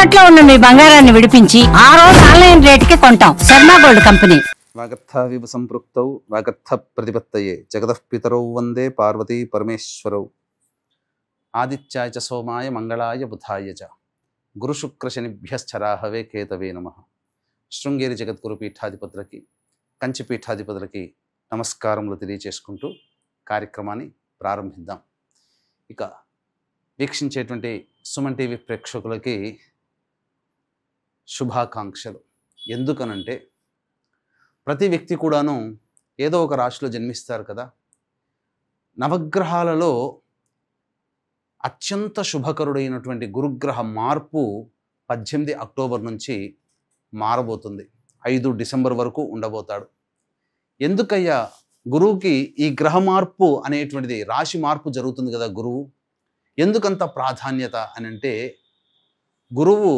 తాకట్లో ఉన్న మీ బంగారాన్ని విడిపించి ఆ రోజు ఆన్లైన్ రేటుకి కొంటాం. Sharma gold company. వాగర్థావివ సంపృక్తౌ వాగర్థ ప్రతిపత్తయే జగతః పితరౌ వందే పార్వతీ పరమేశ్వరౌ. ఆదిత్యాయ చ సోమాయ మంగళాయ బుధాయ చ గురుశుక్రశనిభ్యశ్చరాహవే కేతవే నమః. శృంగేరి జగద్గురు పీఠాధిపతులకి, కంచి పీఠాధిపతులకి నమస్కారములు తెలియచేసుకుంటూ కార్యక్రమాన్ని ప్రారంభిద్దాం. ఇక వీక్షించేటువంటి సుమన్ టీవీ ప్రేక్షకులకి శుభాకాంక్షలు. ఎందుకనంటే ప్రతి వ్యక్తి కూడాను ఏదో ఒక రాశిలో జన్మిస్తారు కదా. నవగ్రహాలలో అత్యంత శుభకరుడైనటువంటి గురుగ్రహ మార్పు 18 అక్టోబర్ నుంచి మారబోతుంది. 5 డిసెంబర్ వరకు ఉండబోతాడు. ఎందుకయ్యా గురువుకి ఈ గ్రహ మార్పు అనేటువంటిది, రాశి మార్పు జరుగుతుంది కదా గురువు, ఎందుకంత ప్రాధాన్యత అని అంటే, గురువు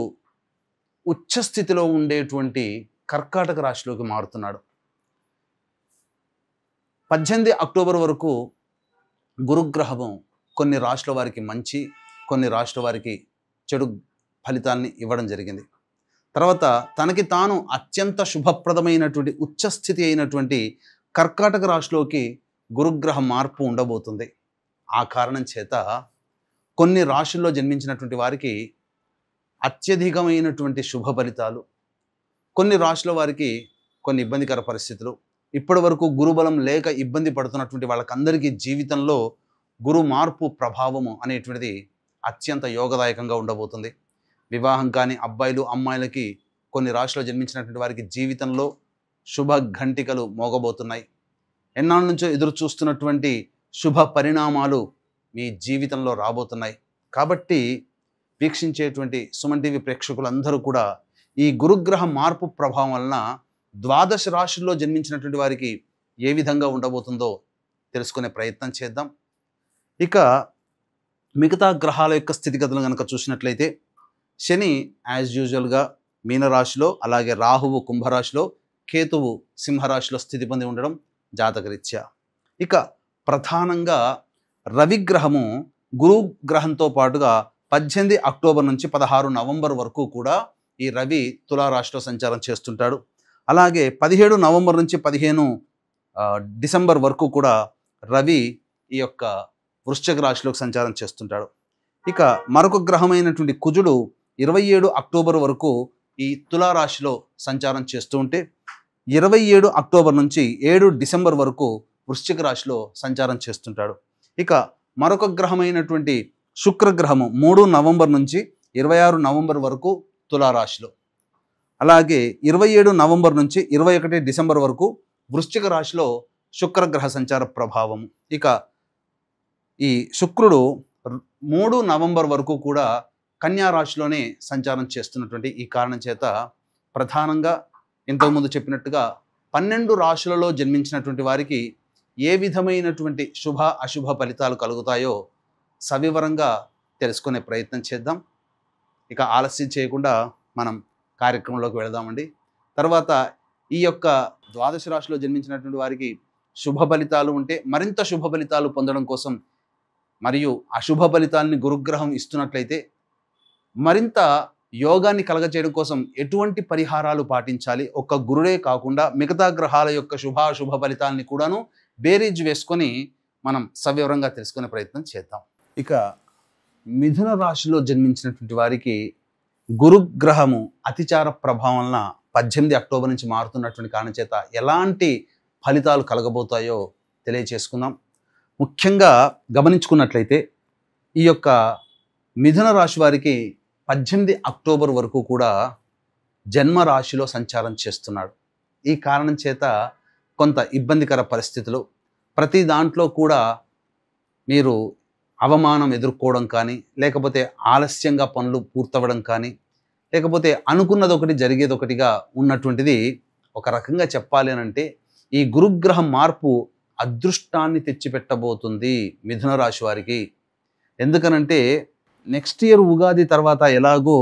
ఉచ్చస్థితిలో ఉండేటువంటి కర్కాటక రాశిలోకి మారుతున్నాడు. 18 అక్టోబర్ వరకు గురుగ్రహము కొన్ని రాశుల వారికి మంచి, కొన్ని రాశుల వారికి చెడు ఫలితాల్ని ఇవ్వడం జరిగింది. తర్వాత తనకి తాను అత్యంత శుభప్రదమైనటువంటి ఉచ్చస్థితి అయినటువంటి కర్కాటక రాశిలోకి గురుగ్రహ మార్పు ఉండబోతుంది. ఆ కారణం చేత కొన్ని రాశుల్లో జన్మించినటువంటి వారికి అత్యధికమైనటువంటి శుభ ఫలితాలు, కొన్ని రాశుల వారికి కొన్ని ఇబ్బందికర పరిస్థితులు, ఇప్పటి వరకు గురుబలం లేక ఇబ్బంది పడుతున్నటువంటి వాళ్ళకందరికీ జీవితంలో గురు మార్పు ప్రభావము అనేటువంటిది అత్యంత యోగదాయకంగా ఉండబోతుంది. వివాహం కాని అబ్బాయిలు అమ్మాయిలకి, కొన్ని రాశుల్లో జన్మించినటువంటి వారికి జీవితంలో శుభ ఘంటికలు మోగబోతున్నాయి. ఎన్నాళ్ళ నుంచో ఎదురు చూస్తున్నటువంటి శుభ పరిణామాలు మీ జీవితంలో రాబోతున్నాయి. కాబట్టి వీక్షించేటువంటి సుమన్ టీవీ ప్రేక్షకులందరూ కూడా ఈ గురుగ్రహ మార్పు ప్రభావం వలన 12 రాశుల్లో జన్మించినటువంటి వారికి ఏ విధంగా ఉండబోతుందో తెలుసుకునే ప్రయత్నం చేద్దాం. ఇక మిగతా గ్రహాల యొక్క స్థితిగతులు కనుక చూసినట్లయితే, శని యాజ్ యూజువల్గా మీనరాశిలో, అలాగే రాహువు కుంభరాశిలో, కేతువు సింహరాశిలో స్థితి పొంది ఉండడం జాతకరీత్యా. ఇక ప్రధానంగా రవిగ్రహము గురుగ్రహంతో పాటుగా 18 అక్టోబర్ నుంచి 16 నవంబర్ వరకు కూడా ఈ రవి తులారాశిలో సంచారం చేస్తుంటాడు. అలాగే 17 నవంబర్ నుంచి 15 డిసెంబర్ వరకు కూడా రవి ఈ యొక్క వృశ్చిక రాశిలోకి సంచారం చేస్తుంటాడు. ఇక మరొక గ్రహమైనటువంటి కుజుడు 27 అక్టోబర్ వరకు ఈ తులారాశిలో సంచారం చేస్తూ ఉంటే, 27 అక్టోబర్ నుంచి 7 డిసెంబర్ వరకు వృశ్చిక రాశిలో సంచారం చేస్తుంటాడు. ఇక మరొక గ్రహమైనటువంటి శుక్రగ్రహము 3 నవంబర్ నుంచి 26 నవంబర్ వరకు తులారాశిలో, అలాగే 27 నవంబర్ నుంచి 21 డిసెంబర్ వరకు వృశ్చిక రాశిలో శుక్రగ్రహ సంచార ప్రభావం. ఇక ఈ శుక్రుడు 3 నవంబర్ వరకు కూడా కన్యా రాశిలోనే సంచారం చేస్తున్నటువంటి ఈ కారణం చేత ప్రధానంగా ఇంతకుముందు చెప్పినట్టుగా 12 రాశులలో జన్మించినటువంటి వారికి ఏ విధమైనటువంటి శుభ అశుభ ఫలితాలు కలుగుతాయో సవివరంగా తెలుసుకునే ప్రయత్నం చేద్దాం. ఇక ఆలస్యం చేయకుండా మనం కార్యక్రమంలోకి వెళదామండి. తర్వాత ఈ యొక్క 12 రాశిలో జన్మించినటువంటి వారికి శుభ ఫలితాలు ఉంటే మరింత శుభ ఫలితాలు పొందడం కోసం, మరియు అశుభ ఫలితాలని గురుగ్రహం ఇస్తున్నట్లయితే మరింత యోగాన్ని కలగచేయడం కోసం ఎటువంటి పరిహారాలు పాటించాలి, ఒక్క గురుడే కాకుండా మిగతా గ్రహాల యొక్క శుభాశుభ ఫలితాలని కూడాను బేరీజ్ వేసుకొని మనం సవివరంగా తెలుసుకునే ప్రయత్నం చేద్దాం. ఇక మిథున రాశిలో జన్మించినటువంటి వారికి గురుగ్రహము అతిచార ప్రభావం వలన 18 అక్టోబర్ నుంచి మారుతున్నటువంటి కారణం చేత ఎలాంటి ఫలితాలు కలగబోతాయో తెలియచేసుకుందాం. ముఖ్యంగా గమనించుకున్నట్లయితే ఈ యొక్క మిథున రాశి వారికి 18 అక్టోబర్ వరకు కూడా జన్మ రాశిలో సంచారం చేస్తున్నాడు. ఈ కారణం చేత కొంత ఇబ్బందికర పరిస్థితులు, ప్రతి దాంట్లో కూడా మీరు అవమానం ఎదుర్కోవడం కానీ, లేకపోతే ఆలస్యంగా పనులు పూర్తవడం కానీ, లేకపోతే అనుకున్నది ఒకటి జరిగేది ఒకటిగా ఉన్నటువంటిది ఒక రకంగా చెప్పాలి అని అంటే, ఈ గురుగ్రహం మార్పు అదృష్టాన్ని తెచ్చిపెట్టబోతుంది మిథున రాశి వారికి. ఎందుకనంటే నెక్స్ట్ ఇయర్ ఉగాది తర్వాత ఎలాగో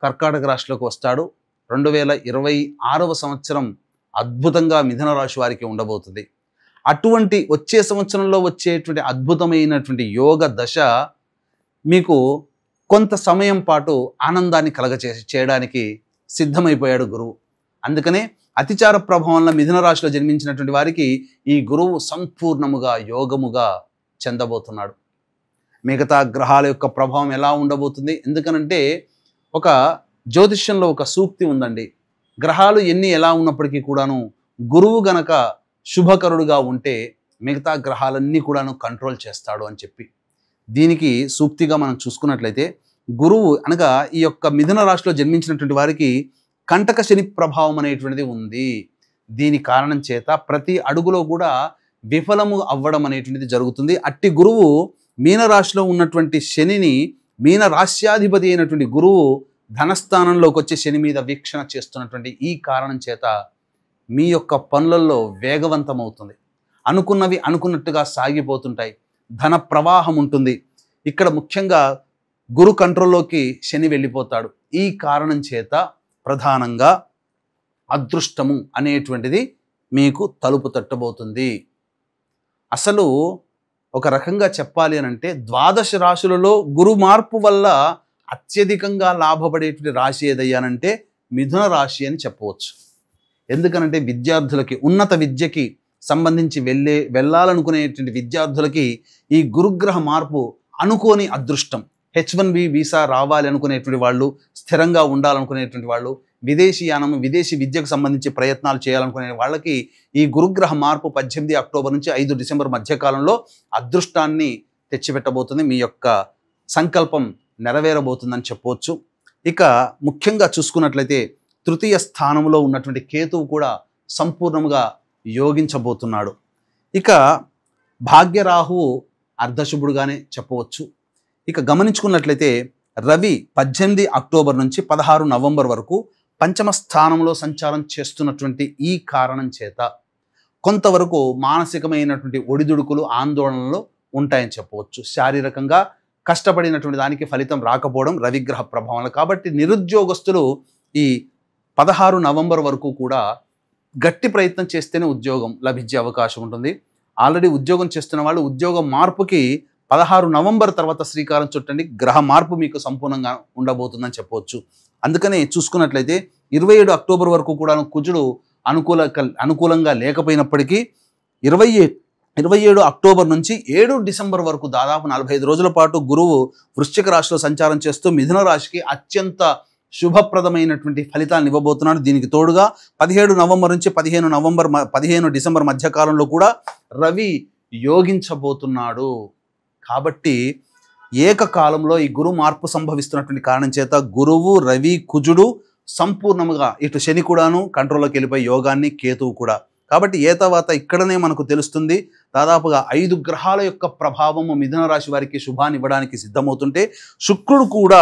కర్కాటక రాశిలోకి వస్తాడు. 2026వ సంవత్సరం అద్భుతంగా మిథున రాశి వారికి ఉండబోతుంది. అటువంటి వచ్చే సంవత్సరంలో వచ్చేటువంటి అద్భుతమైనటువంటి యోగ దశ మీకు కొంత సమయం పాటు ఆనందాన్ని చేయడానికి సిద్ధమైపోయాడు గురువు. అందుకనే అతిచార ప్రభావం వల్ల మిథున రాశిలో జన్మించినటువంటి వారికి ఈ గురువు సంపూర్ణముగా యోగముగా చెందబోతున్నాడు. మిగతా గ్రహాల యొక్క ప్రభావం ఎలా ఉండబోతుంది? ఎందుకనంటే ఒక జ్యోతిష్యంలో ఒక సూక్తి ఉందండి. గ్రహాలు ఎలా ఉన్నప్పటికీ కూడాను గురువు గనక శుభకరుడుగా ఉంటే మిగతా గ్రహాలన్నీ కూడాను కంట్రోల్ చేస్తాడు అని చెప్పి, దీనికి సూక్తిగా మనం చూసుకున్నట్లయితే గురువు అనగా ఈ యొక్క మిథున రాశిలో జన్మించినటువంటి వారికి కంటక శని ప్రభావం అనేటువంటిది ఉంది. దీని కారణం చేత ప్రతి అడుగులో కూడా విఫలము అవ్వడం అనేటువంటిది జరుగుతుంది. అట్టి గురువు మీనరాశిలో ఉన్నటువంటి శనిని, మీన రాశ్యాధిపతి అయినటువంటి గురువు ధనస్థానంలోకి వచ్చే శని మీద వీక్షణ చేస్తున్నటువంటి ఈ కారణం చేత మీ యొక్క పనులలో వేగవంతం అవుతుంది. అనుకున్నవి అనుకున్నట్టుగా సాగిపోతుంటాయి. ధన ప్రవాహం ఉంటుంది. ఇక్కడ ముఖ్యంగా గురు కంట్రోల్లోకి శని వెళ్ళిపోతాడు. ఈ కారణం చేత ప్రధానంగా అదృష్టము అనేటువంటిది మీకు తలుపు తట్టబోతుంది. అసలు ఒక రకంగా చెప్పాలి అని అంటే ద్వాదశ రాశులలో గురు మార్పు వల్ల అత్యధికంగా లాభపడేటువంటి రాశి ఏదయ్యానంటే మిథున రాశి అని చెప్పవచ్చు. ఎందుకనంటే విద్యార్థులకి, ఉన్నత విద్యకి సంబంధించి వెళ్ళాలనుకునేటువంటి విద్యార్థులకి ఈ గురుగ్రహ మార్పు అనుకోని అదృష్టం. H1B వీసా రావాలి అనుకునేటువంటి వాళ్ళు, స్థిరంగా ఉండాలనుకునేటువంటి వాళ్ళు, విదేశీయానం, విదేశీ విద్యకు సంబంధించి ప్రయత్నాలు చేయాలనుకునే వాళ్ళకి ఈ గురుగ్రహ మార్పు 18 అక్టోబర్ నుంచి 5 డిసెంబర్ మధ్యకాలంలో అదృష్టాన్ని తెచ్చిపెట్టబోతుంది. మీ యొక్క సంకల్పం నెరవేరబోతుందని చెప్పవచ్చు. ఇక ముఖ్యంగా చూసుకున్నట్లయితే తృతీయ స్థానంలో ఉన్నటువంటి కేతువు కూడా సంపూర్ణంగా యోగించబోతున్నాడు. ఇక భాగ్యరాహువు అర్ధశుభుడుగానే చెప్పవచ్చు. ఇక గమనించుకున్నట్లయితే రవి 18 అక్టోబర్ నుంచి 16 నవంబర్ వరకు పంచమ స్థానంలో సంచారం చేస్తున్నటువంటి ఈ కారణం చేత కొంతవరకు మానసికమైనటువంటి ఒడిదుడుకులు, ఆందోళనలు ఉంటాయని చెప్పవచ్చు. శారీరకంగా కష్టపడినటువంటి దానికి ఫలితం రాకపోవడం రవిగ్రహ ప్రభావం. కాబట్టి నిరుద్యోగస్తులు ఈ 16 నవంబర్ వరకు కూడా గట్టి ప్రయత్నం చేస్తేనే ఉద్యోగం లభించే అవకాశం ఉంటుంది. ఆల్రెడీ ఉద్యోగం చేస్తున్న వాళ్ళు ఉద్యోగం మార్పుకి 16 నవంబర్ తర్వాత శ్రీకారం చుట్టండి. గ్రహ మార్పు మీకు సంపూర్ణంగా ఉండబోతుందని చెప్పవచ్చు. అందుకనే చూసుకున్నట్లయితే 27 అక్టోబర్ వరకు కూడా కుజుడు అనుకూలంగా లేకపోయినప్పటికీ 27 అక్టోబర్ నుంచి 7 డిసెంబర్ వరకు దాదాపు 45 రోజుల పాటు గురువు వృశ్చిక రాశిలో సంచారం చేస్తూ మిథున రాశికి అత్యంత శుభప్రదమైనటువంటి ఫలితాలను ఇవ్వబోతున్నాడు. దీనికి తోడుగా 17 నవంబర్ నుంచి 15 డిసెంబర్ మధ్యకాలంలో కూడా రవి యోగించబోతున్నాడు. కాబట్టి ఏకకాలంలో ఈ గురు మార్పు సంభవిస్తున్నటువంటి కారణం చేత గురువు, రవి, కుజుడు సంపూర్ణముగా, ఇటు శని కూడాను కంట్రోల్లోకి వెళ్ళిపోయి యోగాన్ని, కేతువు కూడా. కాబట్టి తర్వాత ఇక్కడనే మనకు తెలుస్తుంది దాదాపుగా 5 గ్రహాల యొక్క ప్రభావము మిథున రాశి వారికి శుభాన్ని ఇవ్వడానికి సిద్ధమవుతుంటే శుక్రుడు కూడా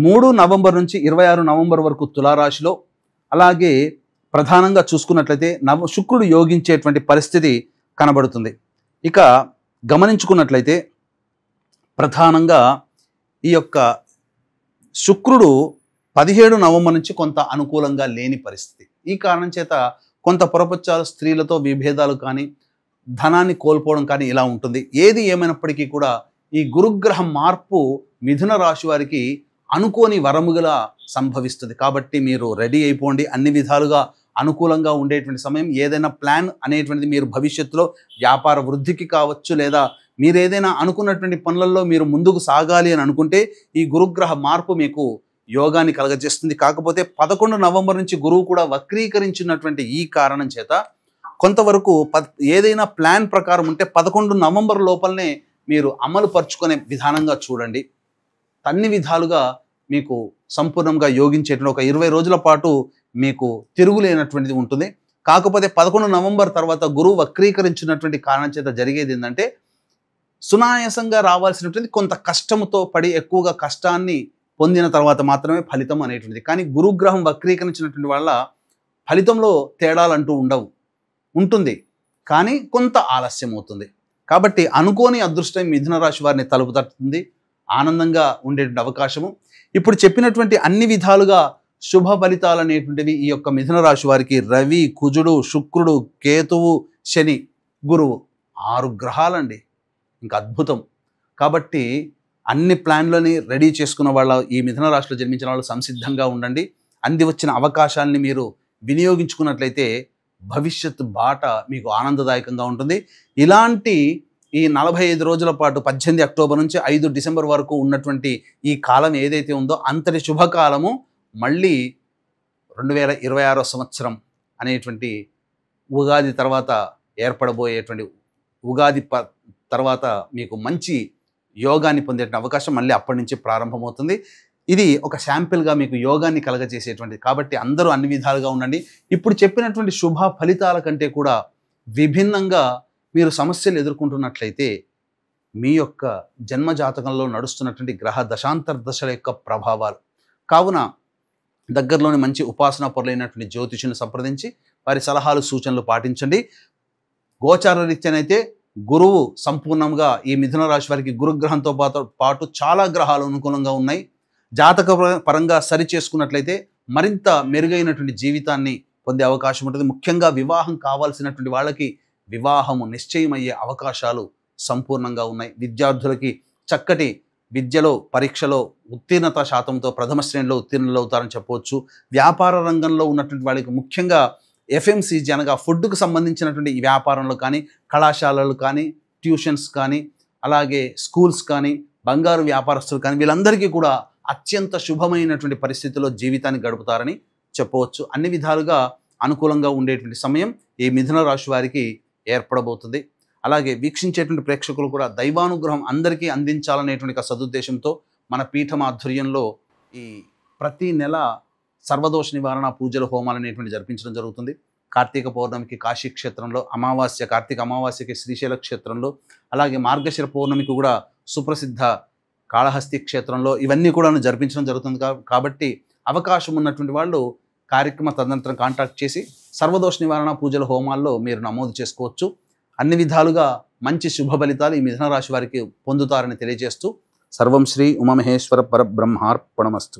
3 నవంబర్ నుంచి 26 నవంబర్ వరకు తులారాశిలో, అలాగే ప్రధానంగా చూసుకున్నట్లయితే శుక్రుడు యోగించేటువంటి పరిస్థితి కనబడుతుంది. ఇక గమనించుకున్నట్లయితే ప్రధానంగా ఈ యొక్క శుక్రుడు 17 నవంబర్ నుంచి కొంత అనుకూలంగా లేని పరిస్థితి. ఈ కారణం చేత కొంత పొరపచ్చాలు, స్త్రీలతో విభేదాలు కానీ, ధనాన్ని కోల్పోవడం కానీ ఇలా ఉంటుంది. ఏది ఏమైనప్పటికీ కూడా ఈ గురుగ్రహ మార్పు మిథున రాశి వారికి అనుకోని వరముగా సంభవిస్తుంది. కాబట్టి మీరు రెడీ అయిపోండి. అన్ని విధాలుగా అనుకూలంగా ఉండేటువంటి సమయం. ఏదైనా ప్లాన్ అనేటువంటిది మీరు భవిష్యత్తులో వ్యాపార వృద్ధికి కావచ్చు, లేదా మీరు ఏదైనా అనుకున్నటువంటి పనులలో మీరు ముందుకు సాగాలి అని అనుకుంటే ఈ గురుగ్రహ మార్పు మీకు యోగాన్ని కలగజేస్తుంది. కాకపోతే 11 నవంబర్ నుంచి గురువు కూడా వక్రీకరించినటువంటి ఈ కారణం చేత కొంతవరకు ఏదైనా ప్లాన్ ప్రకారం ఉంటే 11 నవంబర్ లోపలనే మీరు అమలు పరుచుకునే విధానంగా చూడండి. అన్ని విధాలుగా మీకు సంపూర్ణంగా యోగించేటువంటి ఒక 20 రోజుల పాటు మీకు తిరుగులేనటువంటిది ఉంటుంది. కాకపోతే 11 నవంబర్ తర్వాత గురువు వక్రీకరించినటువంటి కారణం చేత జరిగేది ఏంటంటే సునాయాసంగా రావాల్సినటువంటి కొంత కష్టంతో పడి ఎక్కువగా కష్టాన్ని పొందిన తర్వాత మాత్రమే ఫలితం అనేటువంటిది. కానీ గురుగ్రహం వక్రీకరించినటువంటి వల్ల ఫలితంలో తేడాలంటూ ఉంటుంది, కానీ కొంత ఆలస్యం అవుతుంది. కాబట్టి అనుకోని అదృష్టం మిథున రాశి వారిని తలుపు తట్టుతుంది. ఆనందంగా ఉండేటువంటి అవకాశము. ఇప్పుడు చెప్పినటువంటి అన్ని విధాలుగా శుభ ఫలితాలు అనేటువంటివి ఈ యొక్క మిథున రాశి వారికి రవి, కుజుడు, శుక్రుడు, కేతువు, శని, గురువు 6 గ్రహాలండి. ఇంకా అద్భుతం. కాబట్టి అన్ని ప్లాన్లని రెడీ చేసుకున్న వాళ్ళ ఈ మిథున రాశిలో జన్మించిన వాళ్ళు సంసిద్ధంగా ఉండండి. అంది వచ్చిన అవకాశాలని మీరు వినియోగించుకున్నట్లయితే భవిష్యత్ బాట మీకు ఆనందదాయకంగా ఉంటుంది. ఇలాంటి ఈ 45 రోజుల పాటు 18 అక్టోబర్ నుంచి 5 డిసెంబర్ వరకు ఉన్నటువంటి ఈ కాలం ఏదైతే ఉందో అంతటి శుభకాలము మళ్ళీ 2026 సంవత్సరం అనేటువంటి ఉగాది తర్వాత ఏర్పడబోయేటువంటి ఉగాది తర్వాత మీకు మంచి యోగాన్ని పొందే అవకాశం మళ్ళీ అప్పటి నుంచి ప్రారంభమవుతుంది. ఇది ఒక శాంపిల్గా మీకు యోగాన్ని కలగజేసేటువంటిది. కాబట్టి అందరూ అన్ని విధాలుగా ఉండండి. ఇప్పుడు చెప్పినటువంటి శుభ ఫలితాల కంటే కూడా విభిన్నంగా మీరు సమస్యలు ఎదుర్కొంటున్నట్లయితే మీ యొక్క జన్మజాతకంలో నడుస్తున్నటువంటి గ్రహ దశాంతర దశల యొక్క ప్రభావాలు కావున దగ్గరలోని మంచి ఉపాసనా పరులైనటువంటి జ్యోతిషుని సంప్రదించి వారి సలహాలు సూచనలు పాటించండి. గోచార రీత్యానైతే గురువు సంపూర్ణంగా ఈ మిథున రాశి వారికి గురుగ్రహంతో పాటు చాలా గ్రహాలు అనుకూలంగా ఉన్నాయి. జాతక పరంగా సరి చేసుకున్నట్లయితే మరింత మెరుగైనటువంటి జీవితాన్ని పొందే అవకాశం ఉంటుంది. ముఖ్యంగా వివాహం కావాల్సినటువంటి వాళ్ళకి వివాహము నిశ్చయమయ్యే అవకాశాలు సంపూర్ణంగా ఉన్నాయి. విద్యార్థులకి చక్కటి విద్యలో పరీక్షలో ఉత్తీర్ణత శాతంతో ప్రథమ శ్రేణిలో ఉత్తీర్ణులు అవుతారని చెప్పవచ్చు. వ్యాపార రంగంలో ఉన్నటువంటి వాళ్ళకి ముఖ్యంగా FMCG అనగా ఫుడ్కు సంబంధించినటువంటి ఈ వ్యాపారంలో కానీ కళాశాలలు కానీ ట్యూషన్స్ కానీ అలాగే స్కూల్స్ కానీ బంగారు వ్యాపారస్తులు కానీ వీళ్ళందరికీ కూడా అత్యంత శుభమైనటువంటి పరిస్థితుల్లో జీవితాన్ని గడుపుతారని చెప్పవచ్చు. అన్ని విధాలుగా అనుకూలంగా ఉండేటువంటి సమయం ఈ మిథున రాశి వారికి ఏర్పడబోతుంది. అలాగే వీక్షించేటువంటి ప్రేక్షకులు కూడా దైవానుగ్రహం అందరికీ అందించాలనేటువంటి సదుద్దేశంతో మన పీఠం ఆధ్వర్యంలో ఈ ప్రతి నెల సర్వదోష నివారణ పూజల హోమాలు అనేటువంటి జరిపించడం జరుగుతుంది. కార్తీక పౌర్ణమికి కాశీ క్షేత్రంలో, కార్తీక అమావాస్యకి శ్రీశైల క్షేత్రంలో, అలాగే మార్గశిర పౌర్ణమికి కూడా సుప్రసిద్ధ కాళహస్తి క్షేత్రంలో ఇవన్నీ కూడా జరిపించడం జరుగుతుంది. కాబట్టి అవకాశం ఉన్నటువంటి వాళ్ళు కార్యక్రమ తదనంతరం కాంటాక్ట్ చేసి సర్వదోష నివారణ పూజల హోమాల్లో మీరు నమోదు చేసుకోవచ్చు. అన్ని విధాలుగా మంచి శుభ ఫలితాలు ఈ మిథున రాశి వారికి పొందుతారని తెలియజేస్తూ సర్వం శ్రీ ఉమామహేశ్వర పరబ్రహ్మార్పణమస్తు.